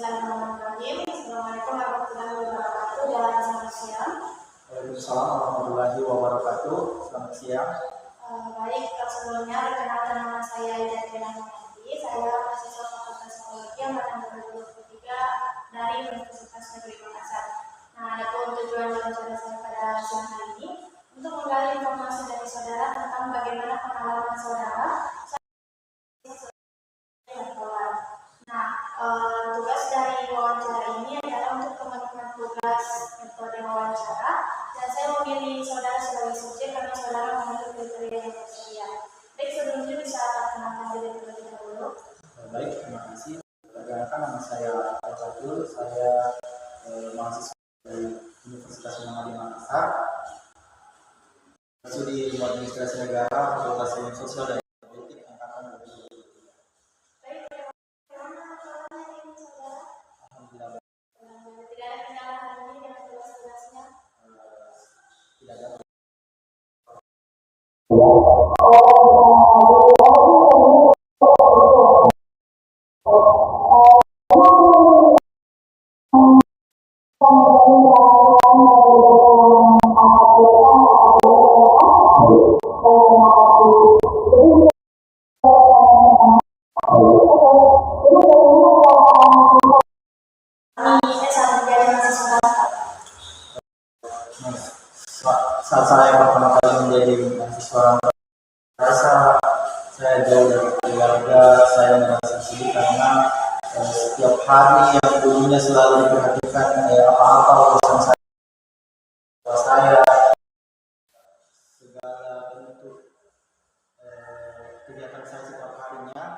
Bismillahirrahmanirrahim. Assalamualaikum warahmatullahi wabarakatuh dan selamat siang. Waalaikumsalam warahmatullahi wabarakatuh. Selamat siang. Baik, sebelumnya perkenalkan nama saya Ida Triana Muhammadi. Saya mahasiswa Fakultas Psikologi angkatan 2023 dari Universitas Negeri Makassar. Nah, adapun tujuan wawancara saya pada siang hari ini untuk menggali informasi dari saudara tentang bagaimana pengalaman saudara. Tugas dari wawancara ini adalah untuk teman-teman tugas metode wawancara, dan saya memilih saudara sebagai subjek karena saudara memenuhi kriteria yang tersedia. Baik, sebelumnya bisa perkenalkan diri terlebih dahulu. Baik, terima kasih. Perkenalkan, nama saya Al-Fadul. Saya mahasiswa dari Universitas Muhammadiyah Makassar. Studi Ilmu Administrasi Negara, Fakultas Ilmu Sosial dan Politik angkatan 2020. Saat saya pertama kali menjadi mahasiswa, saya jauh dari keluarga. Saya merasa sedih karena setiap hari yang dulunya selalu diperhatikan apa-apa urusan saya, segala bentuk kegiatan saya setiap harinya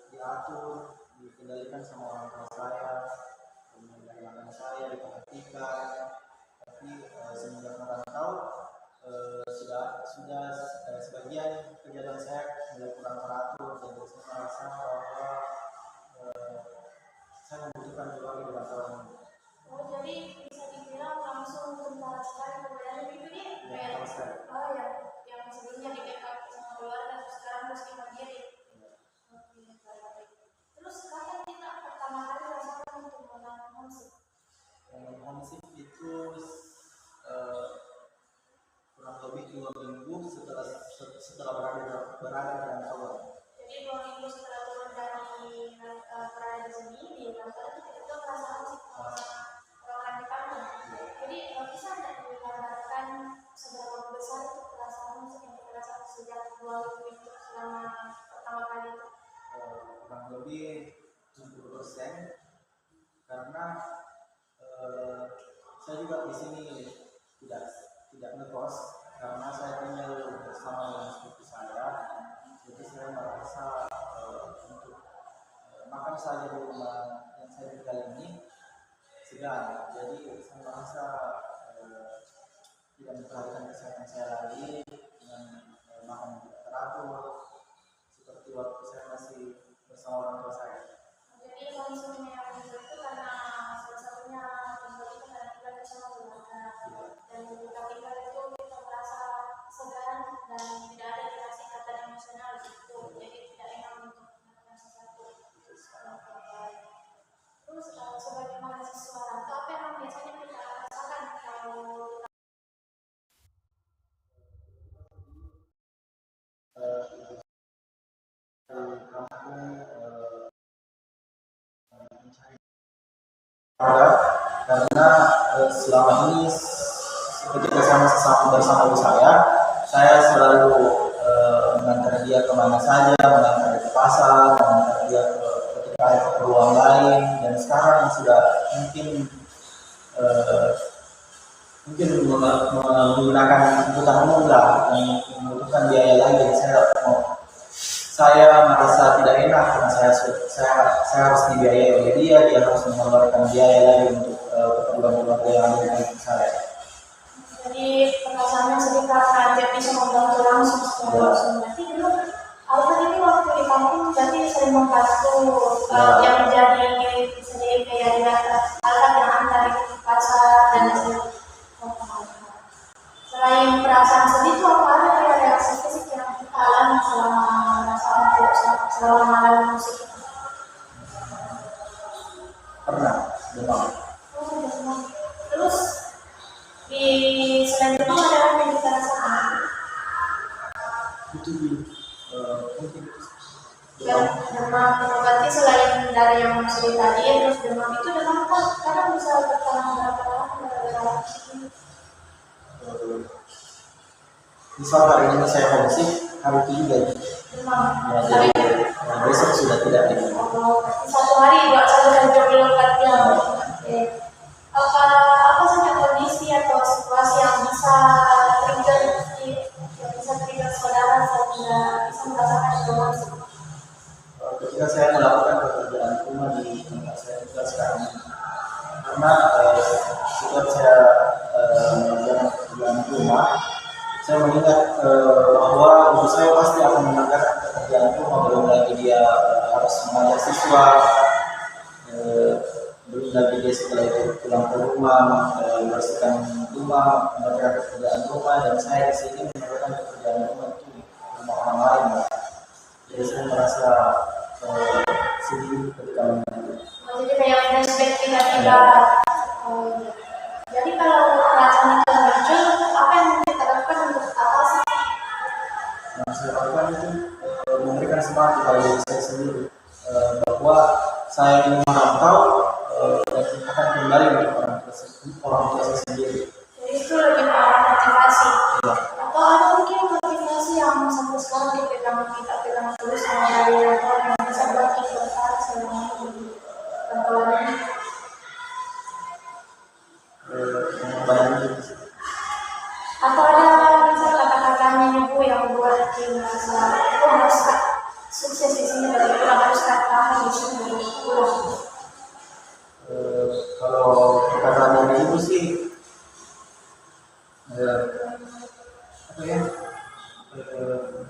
diatur, dikendalikan sama orang tua saya, mengenalkan saya, diperhatikan. Tapi semenjak merantau sudah sebagian kegiatan saya mulai kurang teratur, dan saya merasa bahwa saya membutuhkan keluarga di bawah. Jadi bisa dibilang langsung tentara sekali kemudian itu nih yang sebelumnya di backup sama keluarga, sekarang harus mandiri. Terus kapan kita pertama kali rasakan untuk mengenal homesick? Homesick itu kurang lebih 2 minggu setelah berada di rantauan. Jadi 2 minggu setelah turun dari berada di sini di rantauan itu merasa homesick orang di kampung. Jadi bisa tidak digambarkan seberapa besar itu perasaan homesick yang kita rasakan sejak 2 minggu selama pertama kali itu? Kurang lebih 70%, karena saya juga di sini tidak ngekos karena saya tinggal bersama dengan sepupu saya. Jadi saya merasa untuk makan saja di rumah yang saya tinggal ini segan. Jadi saya merasa tidak memperhatikan kesehatan saya lagi dengan makan yang tidak teratur seperti waktu saya masih bersama orang tua saya. Jadi konsumsi yang itu karena salah satunya tinggal itu karena kita bersama keluarga, dan ketika tinggal itu kita merasa segan dan tidak ada relasi ikatan emosional gitu, jadi tidak enak untuk melakukan sesuatu. Terus sebagai mahasiswa rantau, apa yang biasanya kita rasakan kalau karena selama ini ketika saya bersama ibu saya selalu mengantar dia kemana saja, mengantar dia ke pasar, mengantar dia ketika ada keperluan lain. Dan sekarang sudah mungkin menggunakan angkutan umum lah, yang membutuhkan biaya lain. Saya merasa tidak enak karena saya harus dibiayai oleh dia harus mengeluarkan biaya lagi untuk keperluan keluarga yang ada di saya. Jadi perasaannya sedih karena dia bisa membantu langsung secara langsung. Berarti dulu Alfred ini waktu di kampung berarti sering membantu yang menjadi kayak dia Alfred yang antar ke pasar dan lain-lain. Selain perasaan sedih itu apa ada kayak reaksi fisik yang kita alami selama malam musik? pernah demam. Oh, demam. Terus di selain demam ada apa yang kita rasakan? Itu di mungkin Demam berarti selain dari yang sudah tadi, terus demam itu demam kan kadang bisa bertahan berapa lama gara-gara eh, misal hari ini saya homesick, hari itu juga demam. ya, Tapi jadi besok sudah tidak lagi. oh, berarti satu hari dua kali dan 24 jam. Oke. Apa saja kondisi atau situasi yang bisa trigger saudara sehingga bisa merasakan demam? Ketika saya melakukan pekerjaan rumah di tempat saya tinggal sekarang ini, karena setiap saya mengerjakan pekerjaan rumah, saya mengingat bahwa ibu saya pasti akan mengerjakan pekerjaan rumah, belum lagi dia harus mengajar siswa, belum lagi dia setelah itu pulang ke rumah, membersihkan rumah, mengerjakan pekerjaan rumah, dan saya di sini mengerjakan pekerjaan rumah itu di rumah orang lain. Jadi saya merasa sedih ketika mengenai. Jadi kayak flashback tiba-tiba. Oh, iya. Jadi kalau perasaan itu muncul, apa yang kita lakukan untuk atasi? Yang saya lakukan itu memberikan semangat kepada diri saya sendiri bahwa saya ingin merantau dan akan kembali untuk orang tua saya sendiri. Jadi itu lebih ke arah motivasi. Ya. Atau ada mungkin motivasi yang sampai sekarang kita pegang terus sama dari yang bisa buat kita bertahan selama ini. Perantauan ini. Atau ada misal kata-katanya ibu yang buat dia merasa aku harus sukses di sini berarti kurang harus tahan di sini pulang. Kalau perkataan dari ibu sih apa ya,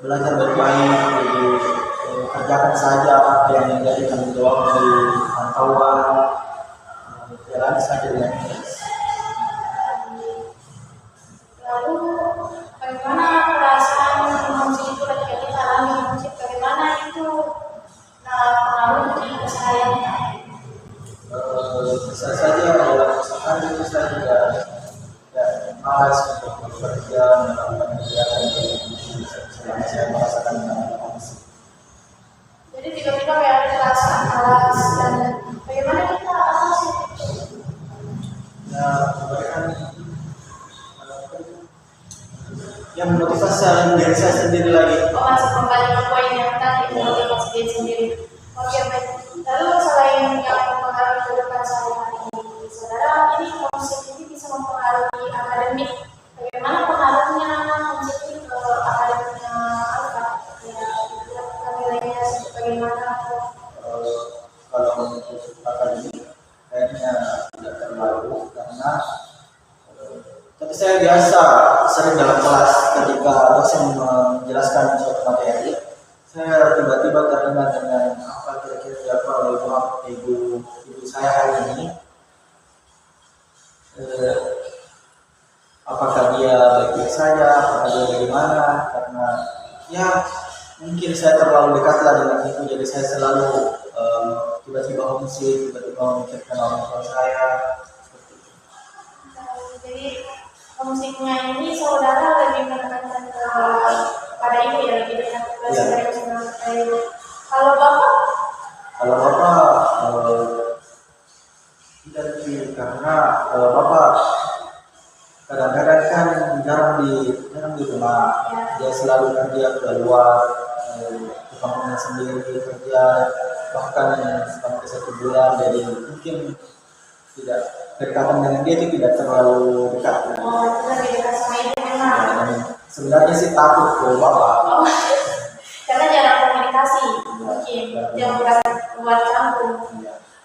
belajar bermain, jadi kerjakan saja apa yang menjadi tanggung jawab dari pantauan, jalan saja dengan ikhlas. Lalu bagaimana perasaan emosi itu ketika kita alami emosi, bagaimana itu pengaruh di keseharian? Bisa saja dalam sehari itu saya juga malas untuk bekerja, melakukan kegiatan selama saya merasakan emosi. Jadi tiba-tiba kayak ada perasaan malas dan bagaimana kita atasi? Ya, memberikan yang memotivasi diri saya sendiri lagi. Oh, masuk kembali ke poin yang tadi motivasi diri sendiri. Oke, baik. Lalu selain yang mempengaruhi kehidupan sehari-hari saudara, ini musik ini bisa mempengaruhi akademik. Bagaimana pengaruhnya musik ini ke akademiknya Alfa? Ya, nilainya bagaimana? Kalau untuk akademik kayaknya tidak terlalu, karena tapi saya biasa sering dalam kelas ketika dosen menjelaskan suatu materi, saya tiba-tiba teringat dengan apa kira-kira siapa ibu saya hari ini, apakah dia baik-baik saja, apakah dia bagaimana, karena ya mungkin saya terlalu dekatlah dengan itu, jadi saya selalu tiba-tiba homesick, tiba-tiba memikirkan orang tua saya. Jadi musiknya ini saudara lebih menekankan pada ibu ya, lebih dekat ke saudara sama ibu. Kalau bapak? Kalau bapak tidak sih, karena bapak kadang-kadang kan jarang di rumah, dia selalu kerja keluar, ke kampungnya sendiri kerja, bahkan sampai 1 bulan, jadi mungkin tidak kedekatan dengan dia itu tidak terlalu dekat. Oh, itu lebih dekat sama ibu memang. Dan sebenarnya sih takut ke bapak. Oh, karena jarang komunikasi, mungkin yang buat campur.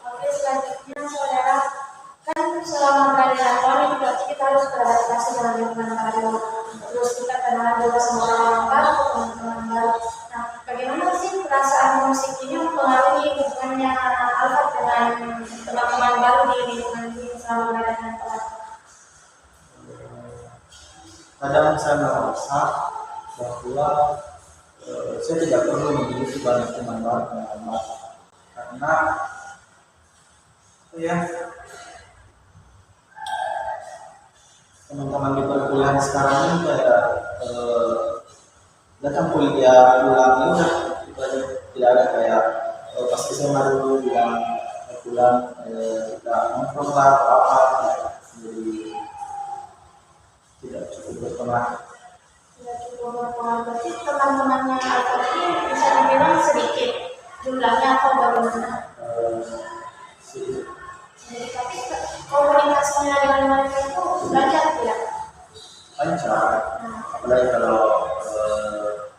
Oke, selanjutnya saudara, kan selama berada di Lampung itu berarti kita harus beradaptasi dengan lingkungan baru. Terus kita kenalan juga sama orang baru, teman-teman baru. Nah, bagaimana sih perasaan musik ini mempengaruhi hubungannya Alfa dengan teman-teman baru di lingkungan ini selama berada di Lampung? Kadang saya merasa bahwa saya tidak perlu memiliki banyak teman baru, karena ya teman-teman di perkuliahan sekarang ini kayak datang kuliah pulang ini udah itu aja, tidak ada kayak pas SMA dulu bilang pulang kita nongkrong lah atau apa, jadi tidak cukup berpengaruh. Tidak cukup berpengaruh. Berarti teman-temannya Alfred ini bisa dibilang sedikit jumlahnya atau bagaimana? Sedikit. Jadi tapi komunikasinya dengan mereka itu lancar tidak? Lancar, apalagi kalau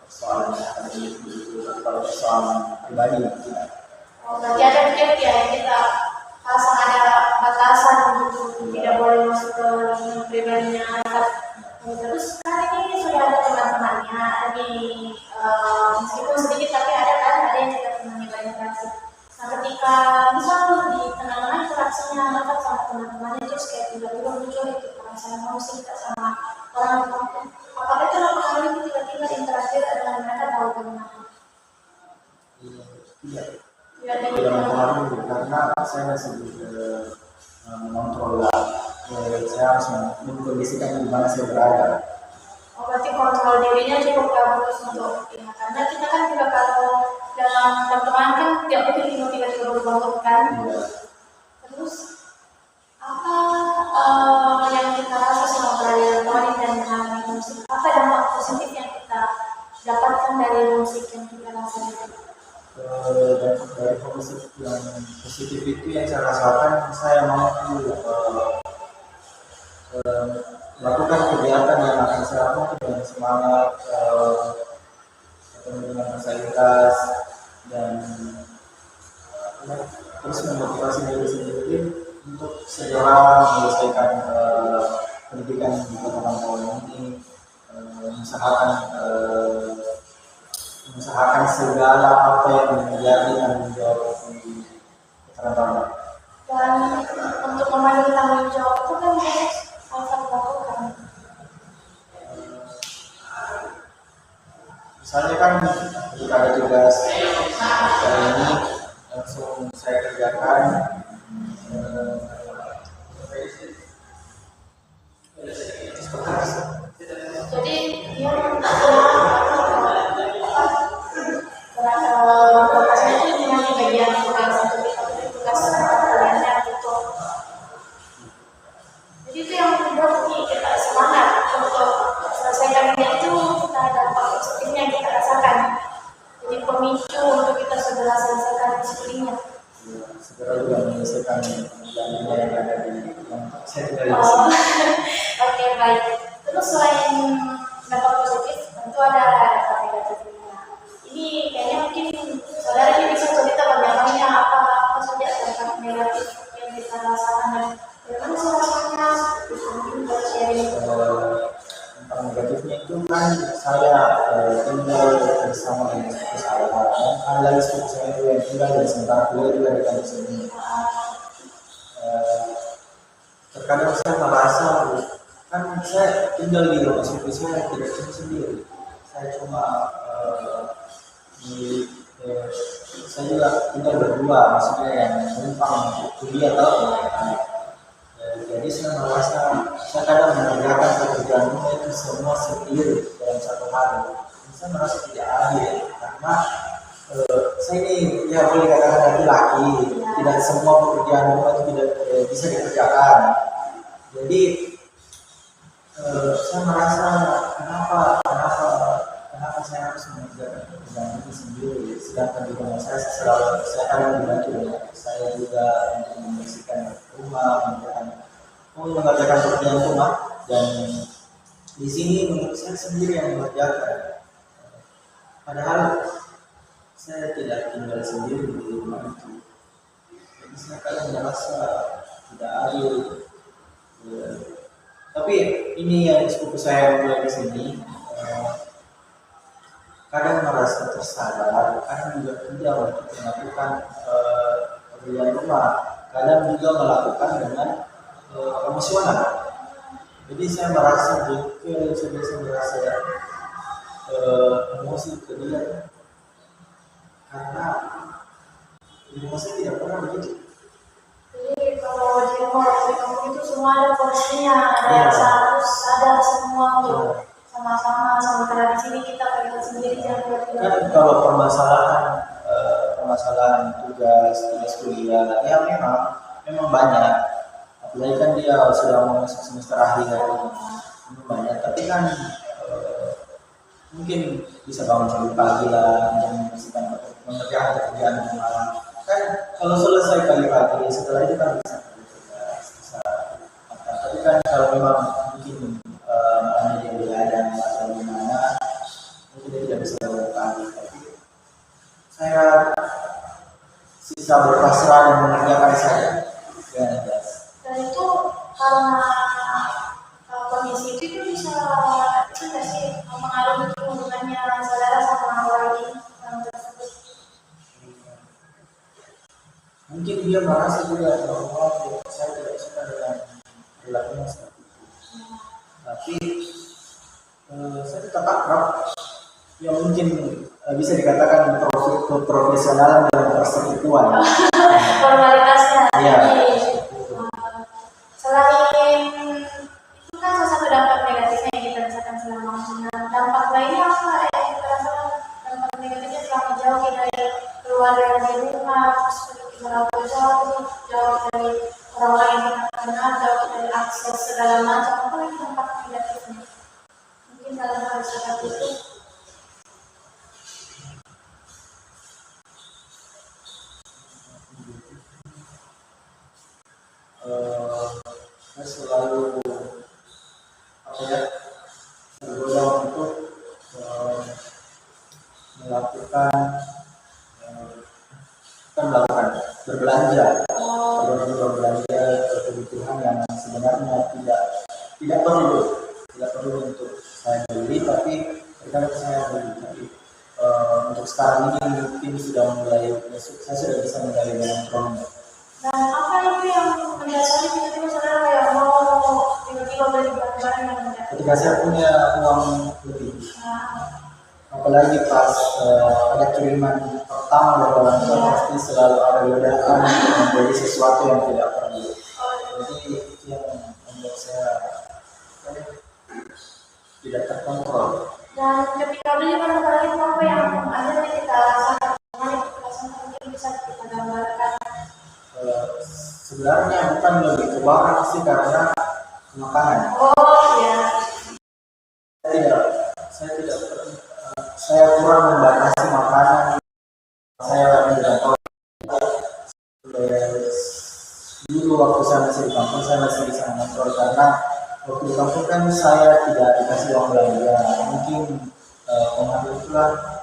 persoalan akademik begitu, tapi kalau persoalan pribadi tidak. Oh, berarti ada tiap ya yang kita pasang ada batasan gitu, tidak boleh masuk ke lingkungan pribadinya Alfred. Terus sekarang ini sudah ada teman-temannya di meskipun sedikit tapi ada kan, ada yang kita temannya banyak interaksi. Nah ketika misal di tengah-tengah interaksinya Alfred sama teman-temannya terus kayak tiba-tiba muncul itu perasaan emosi kita sama orang kampung, apakah itu mempengaruhi itu tiba-tiba interaksi dengan mereka tahu bagaimana? Tidak. Ya, Tidak mempengaruhi karena saya masih mengontrol lah. Saya harus mengkondisikan di mana saya berada. Oh, berarti kontrol dirinya cukup bagus untuk ya, karena kita kan juga kalau dalam pertemanan kan tiap hari tiba-tiba berubah kan. Ya. Terus apa yang kita rasa sama perayaan dan mengalami musik? Apa dampak positif yang kita dapatkan dari musik yang kita rasakan? Dari positif itu yang saya rasakan, saya mampu melakukan kegiatan yang akan saya lakukan dengan semangat, dengan fasilitas, dan terus memotivasi diri sendiri untuk segera menyelesaikan pendidikan di kota Pampang ini, mengusahakan segala apa yang menjadi tanggung jawab di keterangan. Dan untuk memenuhi tanggung jawab itu kan harus Alfred lakukan. Misalnya kan jika ada tugas kali ini langsung saya kerjakan. Jadi dia lokasinya itu cuma di bagian tugas tugas kaliannya gitu. Jadi itu yang membuat kita semangat untuk selesaikan itu, kita ada dampak positifnya yang kita rasakan. Jadi pemicu untuk kita segera selesaikan diskusinya. Segera juga menyelesaikan yang ada di yang saya tinggal di Oh, sini. oke baik. Terus selain dampak positif, tentu ada dampak negatifnya. Ini kayaknya mungkin saudara ini bisa cerita bagaimana apa saja dampak negatif yang kita rasakan dan bagaimana sih rasanya? Mungkin buat sharing. Tentang negatifnya itu kan saya tinggal bersama dengan sepupu saya, dan ada lagi sepupu saya itu yang tinggal dari sementara kuliah juga di kampus ini. Terkadang saya merasa kan saya tinggal di rumah sepupu saya tidak cuma sendiri, saya cuma saya juga tinggal berdua, maksudnya yang menumpang untuk kuliah atau jadi saya merasa saya kadang mengerjakan pekerjaan rumah itu semua sendiri dalam satu hari. Saya merasa tidak adil karena saya ini ya boleh katakan laki-laki, tidak semua pekerjaan rumah itu tidak bisa dikerjakan. Jadi saya merasa kenapa saya harus mengerjakan pekerjaan ini sendiri, sedangkan di rumah saya kadang dibantu dengan saya juga untuk membersihkan rumah, mengerjakan pekerjaan rumah, dan di sini menurut saya sendiri yang mengerjakan. Padahal saya tidak tinggal sendiri di rumah itu. Jadi saya kadang merasa tidak adil. Tapi ini yang sepupu saya mulai di sini kadang merasa tersadar, kadang juga tidak untuk melakukan pekerjaan rumah, kadang juga melakukan dengan emosional. Jadi saya merasa saya biasa merasa emosi ke dia karena di rumah saya tidak pernah begitu. Jadi konsepnya ada Iya. harus sadar semua Iya. untuk sama-sama sementara di sini kita pegang sendiri jangan Kan buat kalau permasalahan tugas kuliah ya memang banyak, apalagi kan dia sudah mau masuk semester akhir memang banyak, tapi kan mungkin bisa bangun lebih pagi lah dan mengerjakan pekerjaan malam kan, kalau selesai pagi-pagi setelah itu kan bisa makan. Tapi kan kalau memang mungkin ada dia begadang atau gimana, mungkin dia tidak bisa bangun pagi, tapi saya sisa berpasrah dan mengerjakan saja dengan ikhlas. dan itu karena kondisi itu bisa itu nggak sih mempengaruhi hubungannya saudara sama orang tersebut. Mungkin dia merasa juga bahwa saya tidak suka dengan perilakunya seperti itu, tapi saya tetap akrab. Ya mungkin bisa dikatakan profesionalan dalam persekutuan. Formalitasnya. Iya. Selain itu kan salah satu dampak negatifnya yang kita rasakan selama mengenal. Dampak lainnya apa yang kita rasakan? Dampak negatifnya selama jauh dari keluarga yang di rumah, terus merantau jauh dari orang-orang yang kita kenal, jauh dari akses segala macam. Apa lagi dampak negatifnya? Mungkin dalam hal seperti itu. Saya selalu tergoda untuk melakukan berbelanja kebutuhan yang sebenarnya tidak perlu untuk saya beli, tapi terkadang saya beli. Tapi untuk sekarang ini mungkin saya sudah bisa mulai mengontrol. Dan apa itu yang mendasari tiba-tiba saudara kayak mau tiba-tiba beli barang-barang yang tidak? Ketika saya punya uang lebih, apalagi pas ada kiriman pertama dari orang tua, pasti selalu ada ledakan menjadi sesuatu yang tidak perlu. Jadi itu yang membuat saya tidak terkontrol. Dan ketika beli barang-barang itu apa yang ada yang kita rasakan? Mungkin bisa kita gambarkan. Sebenarnya bukan lebih ke barang sih, karena makanan. Oh ya. Saya kurang membatasi makanan. Saya tidak tahu. Dulu waktu saya masih di kampung, saya masih bisa mengontrol, karena waktu di kampung kan saya tidak dikasih uang belanja. Mungkin pengaruh itulah.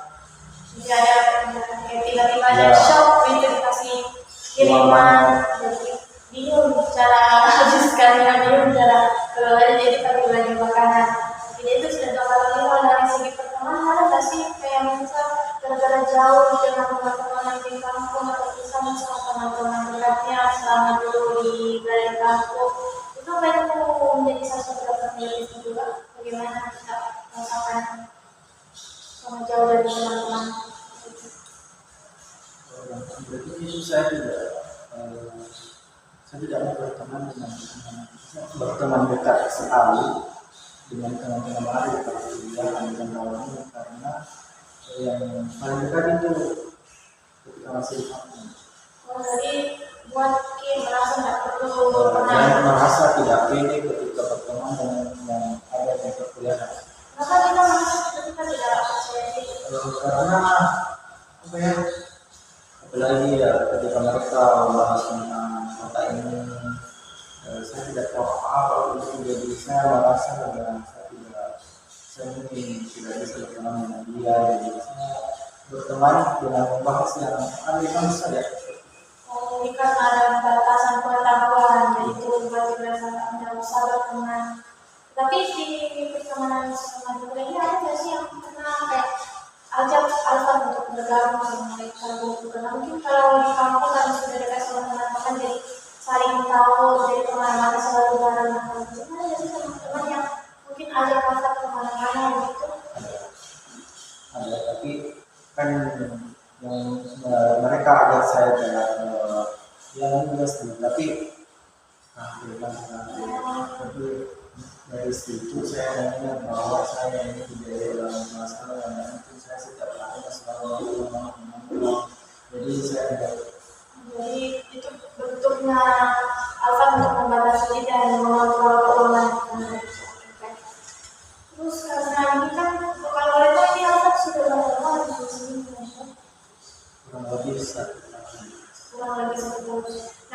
Jadi ada tiba-tiba ada shop itu dikasih kiriman, jadi bingung cara habiskannya, bingung cara keluar, jadi pakai belanja makanan. Jadi itu sudah dua kali. Kalau dari segi pertemanan ada nggak sih kayak misal gara-gara jauh dengan teman-teman di kampung atau bisa sama teman-teman dekatnya selama dulu di balik kampung, itu apa yang menjadi salah satu dampak negatif juga? Bagaimana kita merasakan sama jauh dari teman-teman? Itu saya tidak mau berteman dekat sekali dengan teman-teman lain kalau kuliah dengan kawan, karena yang paling dekat itu ketika masih di kampung. Jadi buat Kim merasa nggak perlu Dan merasa tidak pede ketika berteman dengan yang ada di perkuliahan. Kenapa kita merasa kita tidak percaya diri? Karena apalagi ketika mereka membahas tentang kota ini, saya tidak tahu apa itu, jadi saya merasa saya mungkin tidak bisa berteman dengan dia, jadi saya berteman dengan membahas yang aneh saja. Ini kan ada batasan pengetahuan, jadi itu buat merasa tidak usah berteman. Tapi di pertemanan sama juga ini ada nggak sih yang pernah kayak ajak Alfan untuk bergabung sama mereka gitu? Karena mungkin kalau di kampung kan sudah dekat sama teman-teman, jadi saling tahu dari kemana-mana selalu bareng. Cuma ada sih teman-teman yang mungkin ajak Alfan kemana-mana gitu. Ada, tapi kan yang mereka ajak saya kayak yang juga sih, tapi Tapi dari situ saya mengingat bahwa saya ini dibiayai dalam masalah yang mungkin saya setiap hari selalu menonton. Jadi saya tidak. Jadi itu bentuknya Alfa untuk membatasi dan mengontrol keuangan. Terus karena ini kan kalau boleh tahu ini Alfa sudah berapa lama di sini? Kurang lebih 1 Kurang lebih 1 tahun.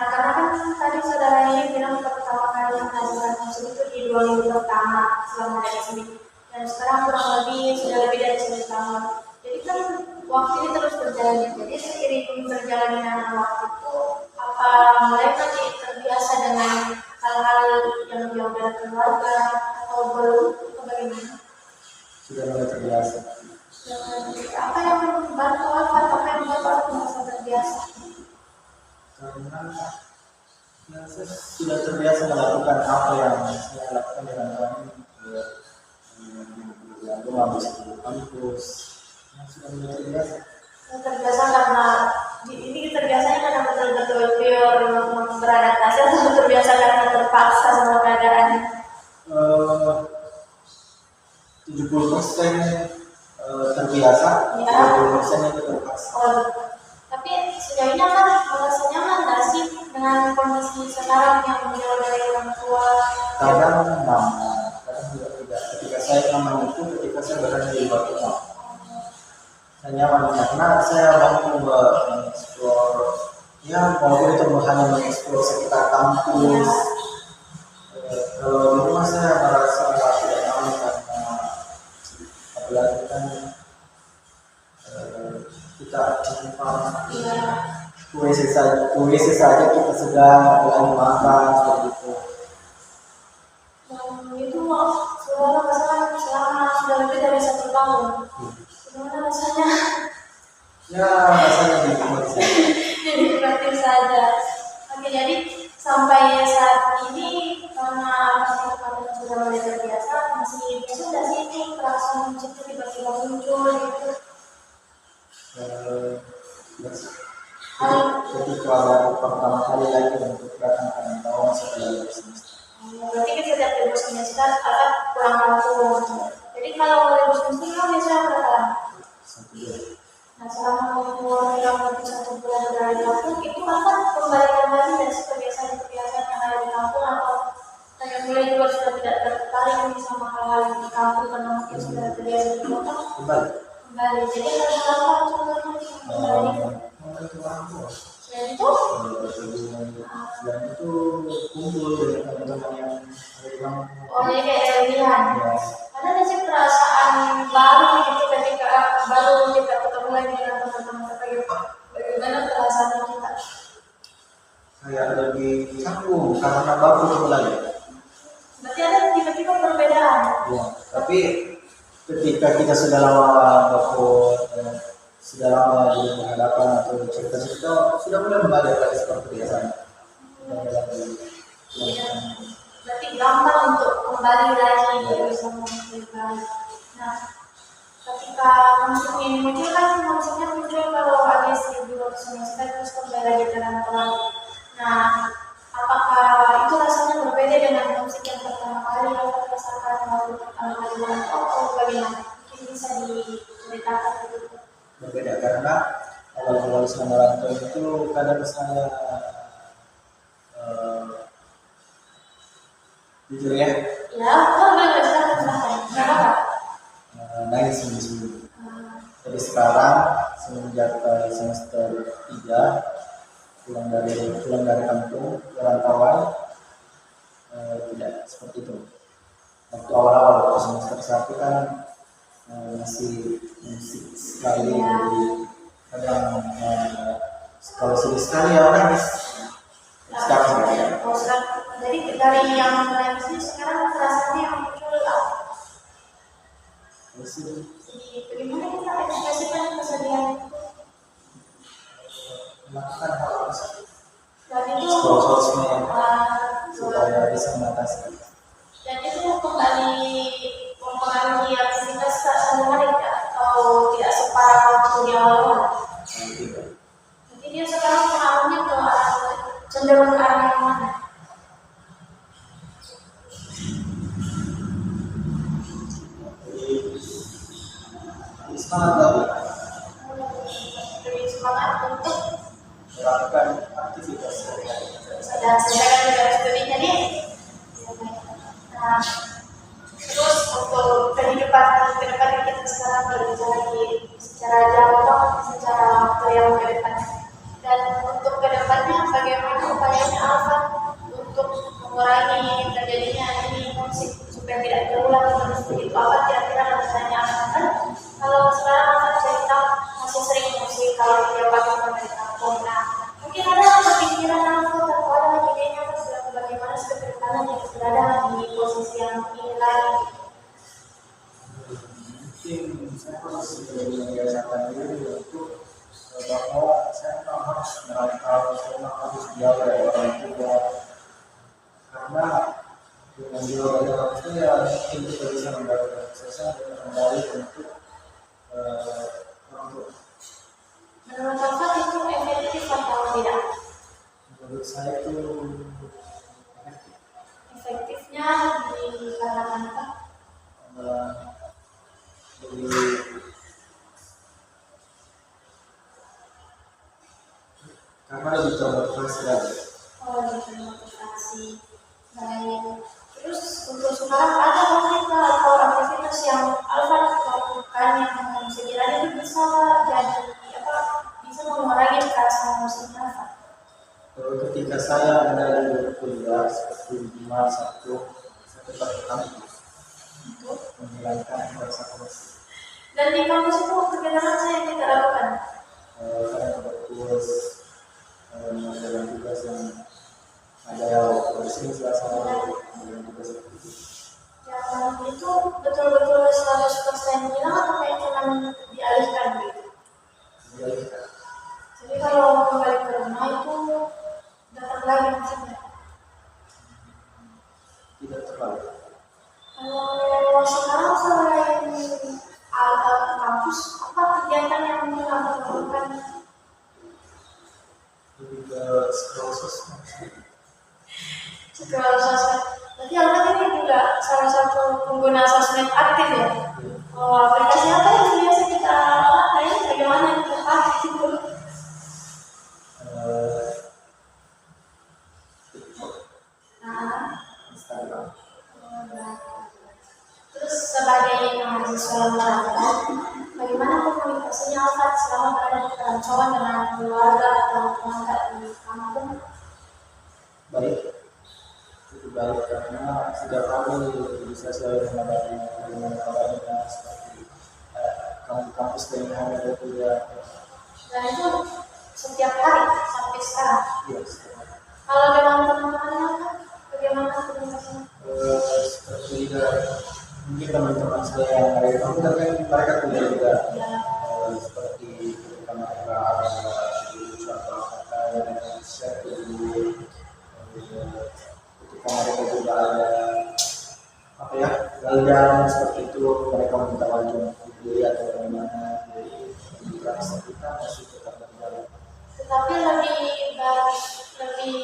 Nah karena kan tadi saudara ini bilang pertama kali mengajukan masuk itu di 2 minggu pertama selama dari sini. Dan sekarang kurang lebih sudah lebih dari 1 tahun. Jadi kan waktu ini terus berjalan. Jadi seiring berjalannya waktu itu apa mulai tadi terbiasa dengan hal-hal yang jauh dari keluarga atau belum atau bagaimana? sudah mulai terbiasa. Apa yang membantu apa yang membuat merasa terbiasa? Karena ya, saya sudah terbiasa melakukan apa yang saya lakukan dengan kami lalu habis itu kampus sudah mulai terbiasa. Terbiasa karena ini terbiasanya karena betul-betul pure beradaptasi atau terbiasa karena terpaksa sama keadaan? 70% terbiasa, Ya. 30% itu terpaksa. Oh, tapi sejauh ini kan merasa nyaman nggak sih dengan kondisi sekarang yang jauh dari orang tua? Kadang nyaman, kadang juga tidak. Ketika saya nyaman itu ketika saya berada di luar rumah. Saya nyaman karena saya mampu mengeksplor, ya walaupun itu hanya mengeksplor sekitar kampus. Kalau di rumah saya merasa tidak nyaman karena apalagi kan kita jumpa WC saja kita sedang apalagi makan seperti itu. Itu selama sudah lebih dari 1 tahun. Gimana rasanya? Ya rasanya nikmat saja. Dinikmati saja. Oke, jadi sampai saat ini karena masyarakat sudah mulai terbiasa, masih biasa nggak sih ini perasaan musik itu tiba-tiba muncul gitu? Ketika pertama kali lagi untuk datang ke tahun setelah semester. Berarti kan setiap libur semester akan pulang kampung. Jadi kalau libur semester kan biasanya berapa lama? 1 bulan. Nah selama umur lebih 1 bulan berada di kampung itu akan kembalikan lagi dari kebiasaan-kebiasaan yang ada di kampung atau kayak mulai juga sudah tidak tertarik sama hal-hal di kampung karena mungkin sudah terbiasa di kota kembali. Jadi harus apa contohnya kembali? Dan itu Dan itu kumpul dengan teman-teman yang ada di kampung. oh jadi kayak lebihan. Ada nggak sih perasaan baru gitu ketika baru kita ketemu lagi dengan teman-teman kita? Bagaimana perasaan kita? Kayak lebih canggung karena baru ketemu lagi. Berarti ada tiba-tiba perbedaan. Ya, tapi ketika kita sudah lama berkumpul, sudah lama di hadapan atau cerita-cerita, sudah mulai kembali lagi seperti biasanya. Berarti gampang untuk kembali lagi bersama mereka. Nah, ketika musik ini muncul kan musiknya muncul kalau habis libur semester terus kembali lagi dengan teman. Nah, apakah itu rasanya berbeda dengan musik yang pertama kali yang rasakan waktu pertama kali atau bagaimana? Mungkin bisa diceritakan dulu. Berbeda karena kalau selama rantau itu kadang saya jujur ya, Boleh silahkan. nangis sungguh-sungguh. Jadi sekarang semenjak semester 3 pulang dari kampung perantauan tidak seperti itu. Waktu awal-awal semester 1 kan masih musik sekali, kadang kalau sedih sekali ya nangis. Sekarang Jadi dari yang nangis ini sekarang rasanya yang muncul apa? Bagaimana kita ekspresikan kesedihan itu? Melakukan hal tersebut. Dan itu Sosmed supaya bisa mengatasi. dan itu kembali mempengaruhi aktivitas sehari-hari atau tidak separah waktu di awal. Jadi dia sekarang pengaruhnya ke cenderung ke arah yang mana? semangat lagi lebih semangat untuk melakukan aktivitas sehari-hari. dan selesaikan tugas studinya nih. Nah, terus untuk kehidupan kita sekarang berbicara lagi secara jangka, secara waktu yang ke depan. Dan untuk kedepannya bagaimana upayanya Alfa untuk mengurangi terjadinya ini musik supaya tidak terulang terus begitu. Apa kira-kira rencananya Alfa? Kalau sekarang Alfa cerita masih sering musik kalau dia bagaimana dari kampung. Nah, mungkin ada kepikiran Alfa atau ada idenya bagaimana kedepannya yang berada di posisi yang ini lagi. Mungkin saya harus membiasakan diri untuk bahwa saya harus merantau, saya harus jauh dari orang tua, karena dengan jauh dari orang tua ya mungkin kita bisa mendapatkan kesuksesan dan kembali untuk orang tua. Menurut Alfa itu efektif atau tidak? Menurut saya itu Efektifnya dikarenakan apa? Karena lebih termotivasi lagi. Oh, motivasi. Baik. Terus untuk sekarang ada kita atau aktivitas yang Alfa lakukan yang sekiranya itu bisa jadi apa? Bisa mengurangi rasa musim Alfa. Ketika saya ada di kuliah seperti Jumat, Sabtu, saya tetap ke kampus untuk menghilangkan rasa bosan. Dan di kampus itu kegiatan apa yang kita lakukan? Saya ada kurs, ada tugas yang ada bersih suasana, ada tugas seperti itu. Yang itu betul-betul 100% hilang atau kayak cuma dialihkan gitu? Dialihkan. Jadi kalau kembali ke rumah itu datang lagi maksudnya. Tidak terlalu. Kalau sekarang selain kampus, apa kegiatan yang mungkin kamu lakukan? Lebih ke scroll sosmed. Scroll sosmed. Berarti Alfa ini juga salah satu pengguna sosmed aktif ya? Oh, aplikasi apa yang biasa kita pakai? Bagaimana kita pakai itu? TikTok, Nah, Instagram. terus sebagai mahasiswa merantau, bagaimana komunikasinya Alfa selama berada di perantauan dengan keluarga atau tetangga di kampung? Baik, cukup baik karena setiap kali bisa selalu mengabari bagaimana kabarnya seperti kampus dan yang ada kuliah. Dan itu setiap hari sampai sekarang. Yes. Kalau dengan teman-temannya, bagaimana komunikasinya? Seperti mungkin teman-teman saya yang ada di kampus kan mereka kuliah juga. Seperti ketika mereka ada suatu kata yang share dulu, ketika mereka juga ada apa ya galian seperti itu mereka minta wajib dibeli atau bagaimana, jadi interaksi kita masih tetap berjalan. Tetapi lebih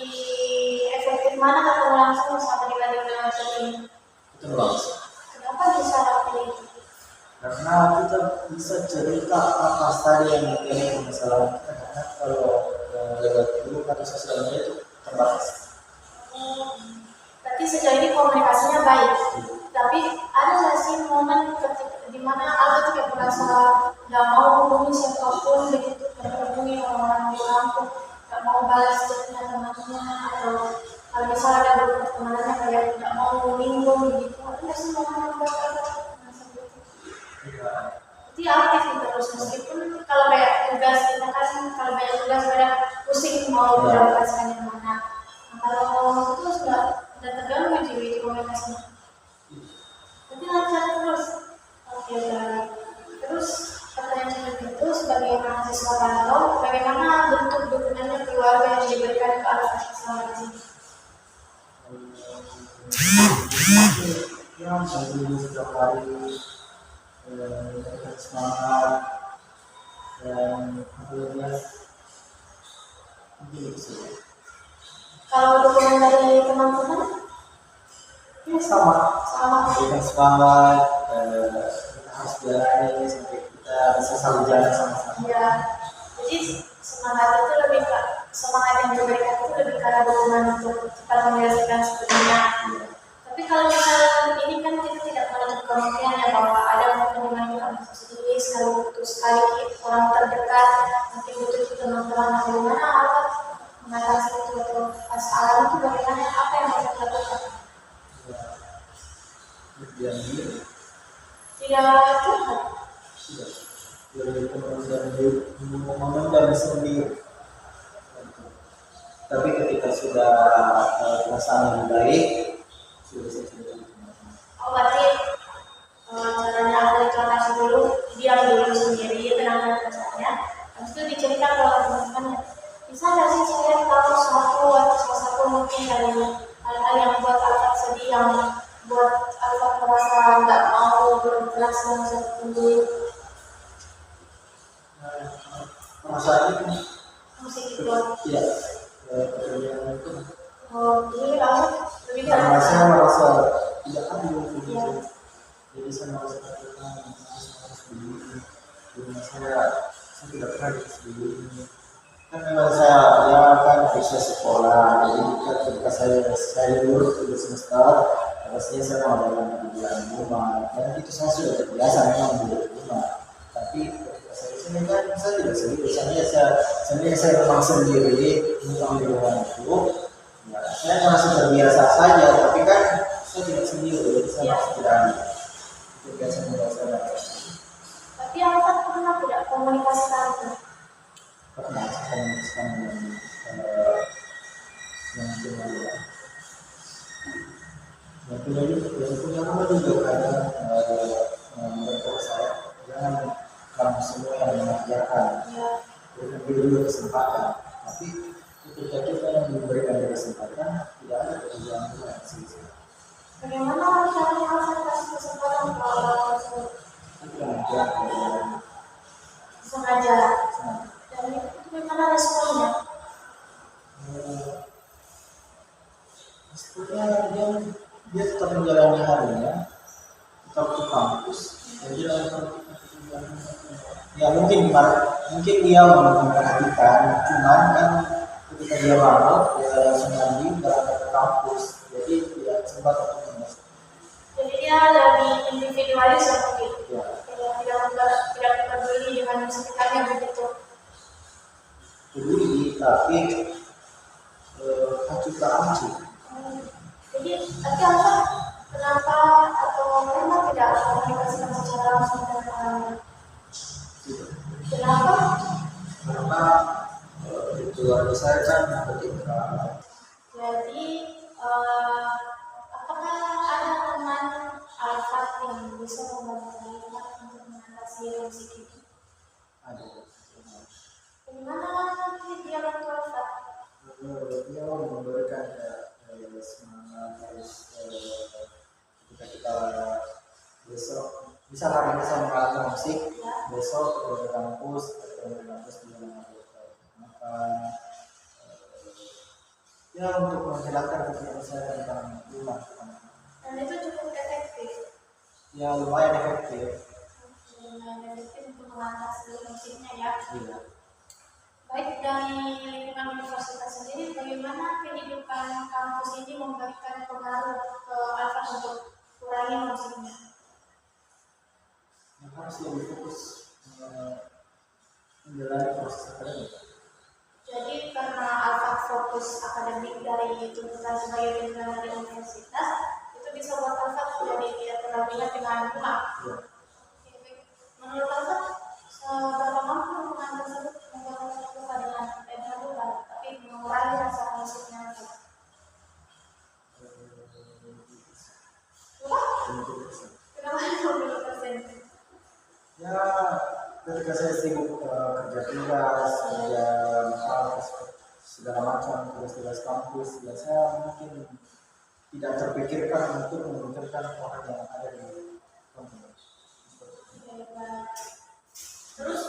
efektif mana ketemu langsung sama dibanding dengan ini? Itu langsung. Kenapa bisa pilih itu? Karena kita bisa cerita apa saja yang menjadi permasalahan kita, karena kalau lewat dulu atau sosial media itu terbatas. Berarti sejauh ini komunikasinya baik. Tapi ada nggak sih momen di mana Alfa tidak merasa nggak mau hubungi siapapun begitu, nggak menghubungi orang-orang di kampung, nggak mau balas chatnya temannya, atau kalau misalnya ada beberapa temannya kayak nggak mau minggu begitu, ada nggak sih momen yang merasa begitu? Jadi aktif gitu terus meskipun kalau kayak tugas kita kan kalau banyak tugas pada pusing mau mendapatkan yang mana. Nah, kalau itu sudah terganggu di komunikasinya. Jadi lancar terus. Oke, baik. Terus pertanyaan selanjutnya itu sebagai mahasiswa rantau, bagaimana bentuk dukungannya keluarga yang diberikan ke Alfa selama di sini? Ya, sambil setiap hari tetap semangat dan alhamdulillah mungkin itu saja. Kalau dukungan dari teman-teman? Ya sama. Sama. Kita semangat, kita harus jalani sampai kita bisa saling jalan sama-sama. Ya, jadi semangat itu lebih ke semangat yang diberikan itu lebih karena dukungan untuk cepat menyelesaikan studinya. Tapi kalau misalnya ini kan kita tidak menutup kemungkinan ya bahwa ada mungkin di mana kita masuk sendiri sekali butuh sekali orang terdekat mungkin butuh teman-teman bagaimana apa mengatasi itu atau alam itu bagaimana apa yang harus kita lakukan? Yang ini Tidak curhat. tidak lebih memendam sendiri. Tapi ketika sudah perasaan lebih baik, sudah bisa cerita. Oh berarti caranya aku deklarasi dulu, diam dulu sendiri, tenangkan perasaannya. Habis itu diceritakan ke teman-temannya. Bisa nggak sih saya tahu satu atau salah satu mungkin dari hal-hal yang buat Alfat sedih, yang buat Alfat merasa nggak mau berinteraksi dengan siapapun dulu. Perasaan itu Musik itu. iya, pekerjaan itu Oh, ini langsung lebih karena saya ke merasa tidak adil ya. jadi saya merasa tertekan, saya harus begini, di rumah saya tidak pernah seperti ini. Kan memang saya ya kan bisa sekolah, jadi ketika saya lulus 3 semester, pastinya saya mau dalam di rumah, dan itu saya sudah terbiasa memang di rumah. Tapi ketika saya di sini kan saya tidak sendiri, saya memang sendiri, memang di rumah itu. Ya, saya merasa terbiasa saja, tapi kan saya tidak sendiri, jadi saya masih tidak adil. Itu biasa merasa Tapi Alfat pernah tidak komunikasi langsung? pernah komunikasikan dengan yang punya yang punya nama juga kadang mereka saya jangan kamu semua yang mengajarkan Ya. berikan dulu kesempatan, tapi ketika kita yang memberikan kesempatan tidak ada pekerjaan juga sih. Bagaimana caranya Alfat kasih kesempatan ke orang tersebut? Itu yang mengajar Sengaja. Dan itu bagaimana responnya? sebetulnya dia tetap menjalani harinya, tetap ke kampus, jadi ya mungkin dia memperhatikan, cuman kan ketika dia mau dia langsung mandi berangkat ke kampus, jadi tidak sempat untuk masuk. Jadi dia lebih individualis seperti itu. Ya, Tidak peduli dengan sekitarnya begitu. peduli tapi acuh tak acuh. Jadi tapi Alfat kenapa atau pernah tidak komunikasikan secara langsung dengan orangnya? Kenapa? Karena di keluarga saya kan ketika Jadi apakah ada teman Alfat yang bisa membantu Alfat untuk mengatasi musik itu? ada Bagaimana nanti dia bantu Alfat? dia memberikan semangat harus ketika kita besok bisa hari ini saya mengajar musik, besok ke kampus atau di kampus dia makan ya untuk menghilangkan pikiran saya tentang rumah. Dan itu cukup efektif. Ya lumayan efektif. Lumayan efektif untuk mengatasi musiknya ya. Iya. Baik dari lingkungan universitas sendiri, bagaimana kehidupan kampus ini memberikan pengaruh ke Alfat untuk kurangi musiknya? Yang harus lebih fokus menjalani proses akademik. Jadi karena Alfat fokus akademik dari tuntutan sebagai pimpinan di universitas, itu bisa buat Alfat jadi tidak terlalu ingat dengan rumah. Ya. Menurut Alfat, seberapa mampu hubungan tersebut membuat Alfat lupa dengan rumah, tapi mengurangi rasa musiknya Alfat? Lupa? Kenapa 20%? Ya ketika saya sibuk kerja tugas, kerja segala macam tugas-tugas kampus, ya saya mungkin tidak terpikirkan untuk memikirkan orang yang ada di kampus. Terus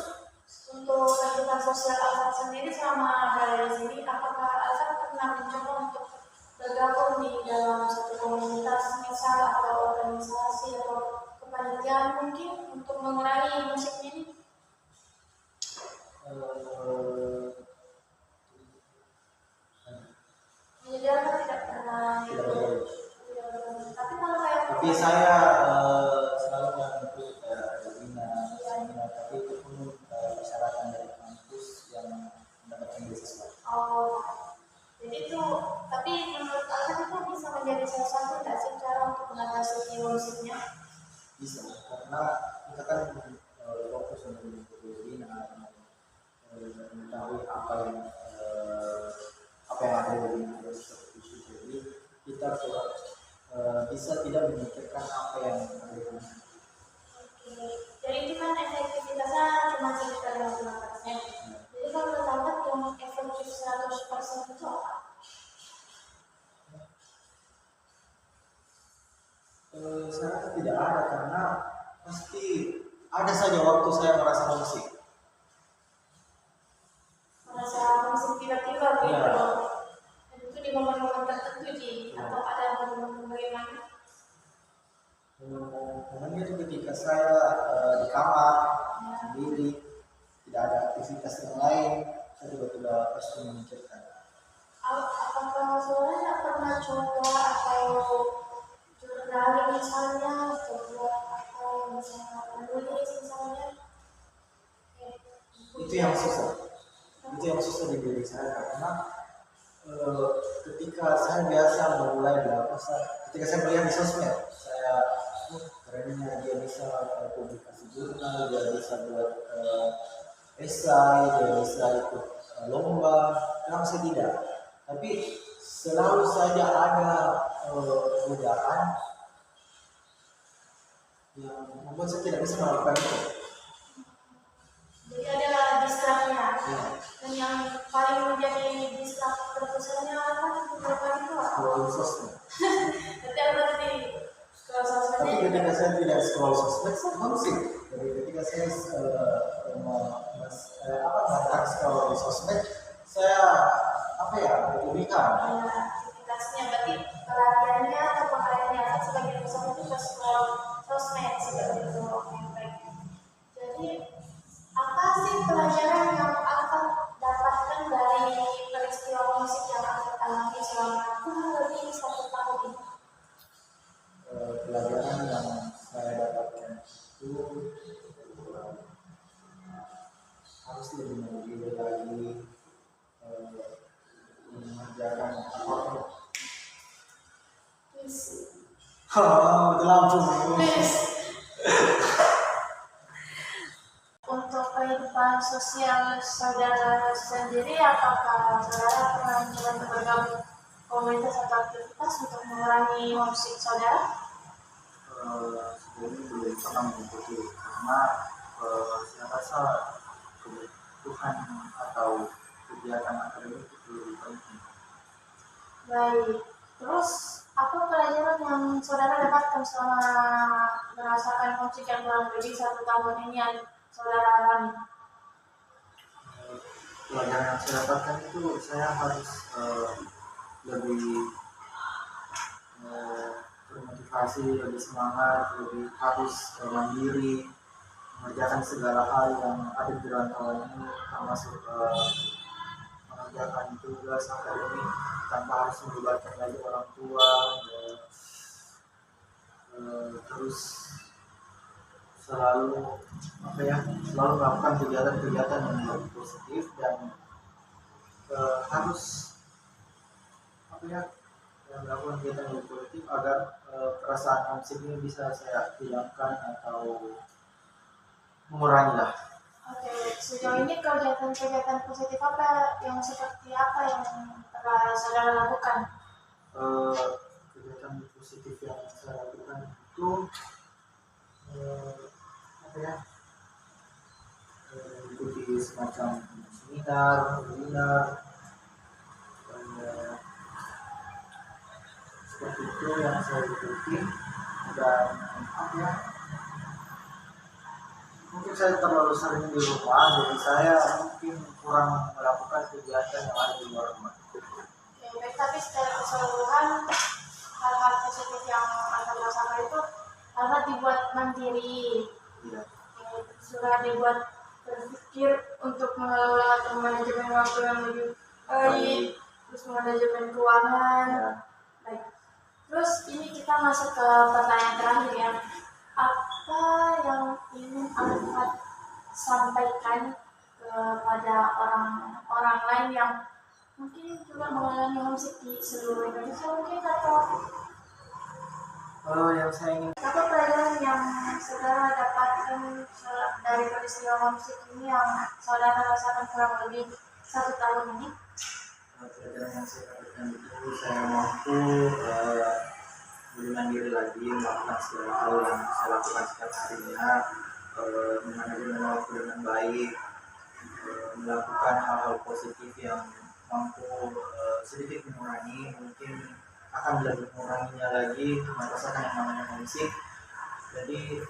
untuk kehidupan sosial Alfat sendiri selama berada di sini, apakah Alfat pernah mencoba untuk bergabung di dalam satu komunitas misal atau organisasi atau kepanitiaan mungkin untuk mengurangi musiknya ini? Tapi saya selalu mengikuti webinar, seminar, tapi itu pun persyaratan dari kampus yang mendapatkan beasiswa. Oh, jadi itu, tapi menurut Alvan itu bisa menjadi salah satu nggak sih cara untuk mengatasi homesicknya? Bisa, karena kita kan fokus untuk mengikuti webinar, mengetahui apa yang ada di webinar seperti itu. Jadi kita bisa tidak memikirkan apa yang ada di webinar. Oke, jadi itu kan efektivitasnya cuma sekitar 50%. Jadi kalau menurut yang efektif 100% itu apa? Saya rasa tidak ada, karena pasti ada saja waktu saya merasa homesick. Merasa homesick tiba-tiba gitu. Iya. Dan itu di momen-momen tertentu atau ada momen-momen bagaimana? Momennya itu ketika saya di kamar sendiri, tidak ada aktivitas yang lain, saya tiba-tiba pasti memikirkan. Apakah sebenarnya pernah coba atau journaling misalnya, atau misalnya menulis misalnya? Itu yang susah di diri saya, karena ketika saya biasa memulai ketika saya melihat di sosmed, saya kerennya dia bisa publikasi jurnal, dia bisa buat esai, dia bisa ikut lomba. Kenapa saya tidak? Tapi selalu saja ada godaan yang membuat saya tidak bisa melakukan itu. Jadi ada distraknya. Ya. Dan yang paling menjadi distrak terbesarnya kan beberapa itu apa? Scroll sosmed. Tapi apa tadi? Kalau Tapi sosmednya ketika saya tidak scroll sosmed, saya homesick. Jadi ketika saya mengatakan scroll di sosmed, saya berlebihan. aktivitasnya, berarti pelariannya atau pakaiannya kan sebagian besar itu ke scroll sosmed seperti itu. Oke, baik. Jadi apa sih pelajaran yang akan dapatkan dari peristiwa musik yang akan alami selama kurang lebih 1 tahun ini? Pelajaran yang saya dapatkan itu harus lebih mandiri lagi, mengerjakan apapun. Betul langsung. Untuk kehidupan sosial saudara sendiri, apakah saudara pernah mencoba untuk bergabung komunitas atau aktivitas untuk mengurangi homesick saudara? Sebelumnya belum pernah mengikuti, karena saya rasa kebutuhan atau kegiatan akademik itu lebih penting. Baik, terus apa pelajaran yang saudara dapatkan selama merasakan homesick yang kurang lebih 1 tahun ini yang saudara alami? Pelajaran yang saya dapatkan itu, saya harus lebih termotivasi, lebih semangat, lebih harus mandiri, mengerjakan segala hal yang ada di rantauan ini, termasuk mengerjakan tugas akademik tanpa harus melibatkan lagi orang tua, terus selalu melakukan kegiatan-kegiatan yang lebih positif, dan harus melakukan kegiatan yang lebih positif agar perasaan homesick ini bisa saya hilangkan atau mengurangi lah. Oke, sejauh ini kegiatan-kegiatan positif apa yang seperti apa yang telah saudara lakukan? Kegiatan positif yang saya lakukan itu mengikuti semacam seminar, webinar, seperti itu yang saya ikuti. Dan mungkin saya terlalu sering di rumah, jadi saya mungkin kurang melakukan kegiatan yang ada di luar rumah. Baik, tapi secara keseluruhan hal-hal positif yang Anda rasakan itu karena dibuat mandiri, Iya. sudah dibuat berpikir untuk mengelola atau manajemen waktu yang lebih baik, terus manajemen keuangan. Ya. Baik. Terus ini kita masuk ke pertanyaan terakhir ya. Apa yang ingin Alfat sampaikan kepada orang-orang lain yang mungkin juga mengalami homesick di seluruh Indonesia mungkin, atau Yang saya ingin apa pelajaran yang saudara dapatkan dari peristiwa homesick ini yang saudara rasakan kurang lebih 1 tahun ini? pelajaran yang saya dapatkan itu saya mampu lebih mandiri lagi melakukan segala hal yang saya lakukan setiap harinya, memanajemen waktu dengan baik, melakukan hal-hal positif yang mampu sedikit mengurangi, mungkin akan lebih menguranginya lagi merasakan yang namanya homesick. Jadi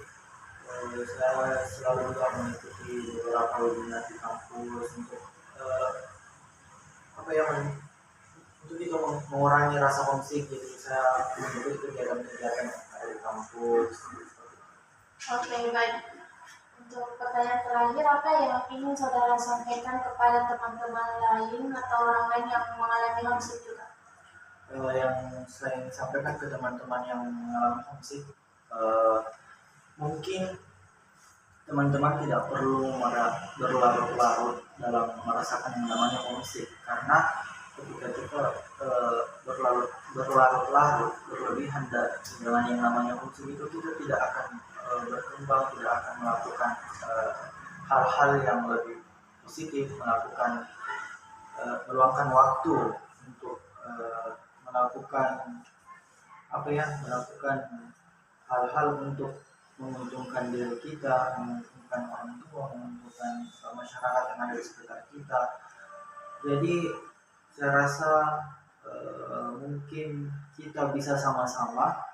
saya selalu juga mengikuti beberapa webinar di kampus untuk apa ya untuk itu mengurangi rasa homesick. Jadi saya mengikuti kegiatan-kegiatan yang ada di kampus. Oke, baik. Untuk pertanyaan terakhir, apa yang ingin saudara sampaikan kepada teman-teman lain atau orang lain yang mengalami homesick juga? Yang saya ingin sampaikan ke teman-teman yang mengalami homesick, mungkin teman-teman tidak perlu berlarut-larut dalam merasakan yang namanya homesick, karena ketika kita berlarut-larut berlebihan dengan yang namanya homesick itu, kita tidak akan berkembang, tidak akan melakukan hal-hal yang lebih positif, meluangkan waktu untuk melakukan melakukan hal-hal untuk menguntungkan diri kita, menguntungkan orang tua, menguntungkan masyarakat yang ada di sekitar kita. Jadi saya rasa mungkin kita bisa sama-sama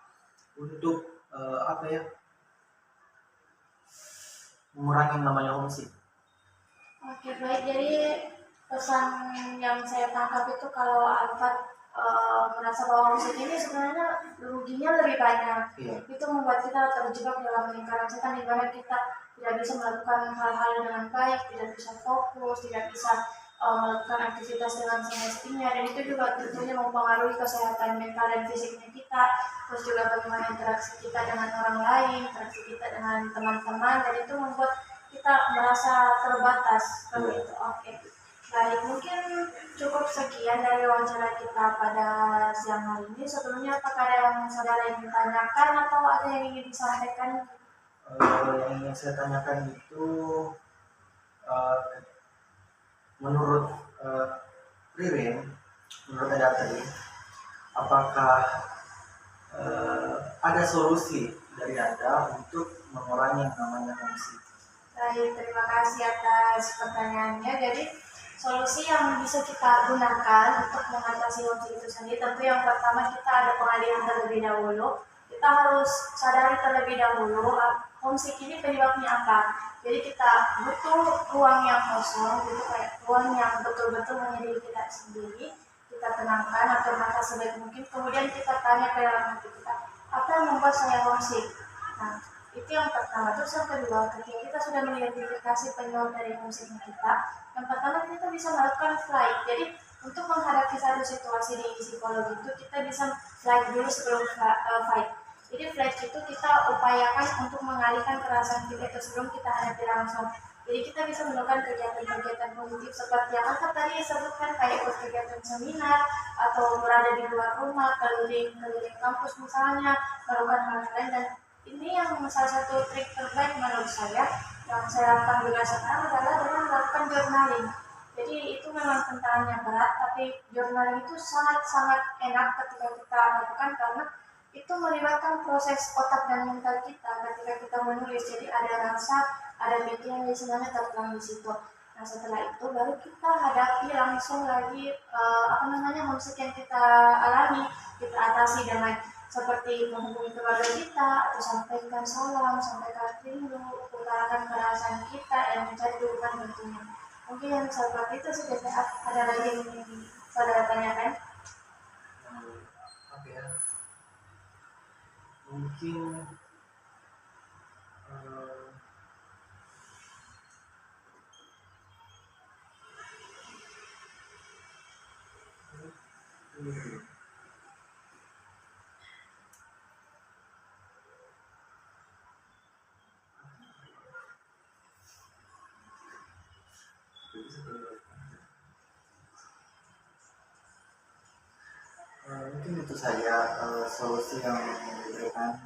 untuk mengurangi yang namanya homesick. Oke, baik. Jadi pesan yang saya tangkap itu kalau Alfat merasa bahwa homesick ini sebenarnya ruginya lebih banyak. Iya. Itu membuat kita terjebak dalam lingkaran setan, di mana kita tidak bisa melakukan hal-hal dengan baik, tidak bisa fokus, tidak bisa melakukan aktivitas dengan semestinya, dan itu juga tentunya mempengaruhi kesehatan mental dan fisiknya kita. Terus juga bagaimana interaksi kita dengan orang lain, interaksi kita dengan teman-teman, dan itu membuat kita merasa terbatas seperti itu. Oke, baik, mungkin cukup sekian dari wawancara kita pada siang hari ini. Sebelumnya, apakah ada yang saudara ingin tanyakan atau ada yang ingin disampaikan? Yang ingin saya tanyakan itu menurut Ririn, menurut Adatri, apakah ada solusi dari Anda untuk mengurangi yang namanya homesick? Baik, terima kasih atas pertanyaannya. Jadi, solusi yang bisa kita gunakan untuk mengatasi homesick itu sendiri, tentu yang pertama kita ada pengalihan terlebih dahulu. Kita harus sadari terlebih dahulu homesick ini penyebabnya apa. Jadi kita butuh ruang yang kosong, gitu, kayak ruang yang betul-betul hanya diri kita sendiri. Kita tenangkan atau mata sebaik mungkin. Kemudian kita tanya ke dalam hati kita, apa yang membuat saya homesick? Nah, itu yang pertama. Terus yang kedua, ketika kita sudah mengidentifikasi penyebab dari homesicknya kita, yang pertama kita bisa melakukan flight. Jadi untuk menghadapi satu situasi di psikologi itu, kita bisa flight dulu sebelum fight. Jadi flight itu kita upayakan untuk mengalihkan perasaan kita itu sebelum kita hadapi langsung. Jadi kita bisa melakukan kegiatan-kegiatan positif seperti yang Anda tadi sebutkan, kayak ikut kegiatan seminar atau berada di luar rumah, keliling kampus misalnya, melakukan hal lain. Dan ini yang salah satu trik terbaik menurut saya yang saya lakukan juga sekarang adalah dengan melakukan journaling. Jadi itu memang tantangannya berat, tapi journaling itu sangat-sangat enak ketika kita lakukan, karena itu melibatkan proses otak dan mental kita ketika kita menulis. Jadi ada rasa, ada pikiran yang sebenarnya tertuang di situ. Nah, setelah itu baru kita hadapi langsung lagi homesick yang kita alami, kita atasi dengan seperti menghubungi keluarga kita, atau sampaikan salam, sampaikan rindu, utarakan perasaan kita, dan mencari dukungan tentunya. Mungkin yang seperti itu sudah. Ada lagi yang ingin saudara tanyakan? Apa ya? Mungkin mungkin itu saja solusi yang diberikan.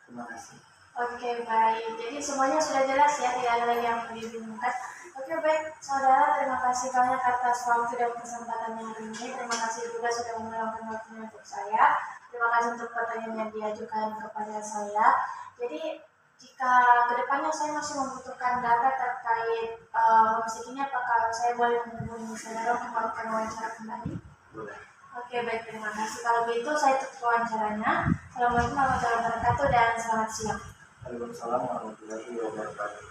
Terima kasih. Oke, baik. Jadi semuanya sudah jelas ya, tidak ada lagi yang perlu dibingungkan. Oke, baik. Saudara, terima kasih banyak atas waktu dan kesempatannya hari ini. Terima kasih juga sudah meluangkan waktunya untuk saya. Terima kasih untuk pertanyaan yang diajukan kepada saya. Jadi, jika kedepannya saya masih membutuhkan data terkait homesick ini, apakah saya boleh menghubungi saudara untuk melakukan wawancara kembali? Boleh. Oke, baik. Terima kasih. Kalau begitu, saya tutup wawancaranya. Assalamualaikum warahmatullahi wabarakatuh dan selamat siang. Waalaikumsalam warahmatullahi wabarakatuh.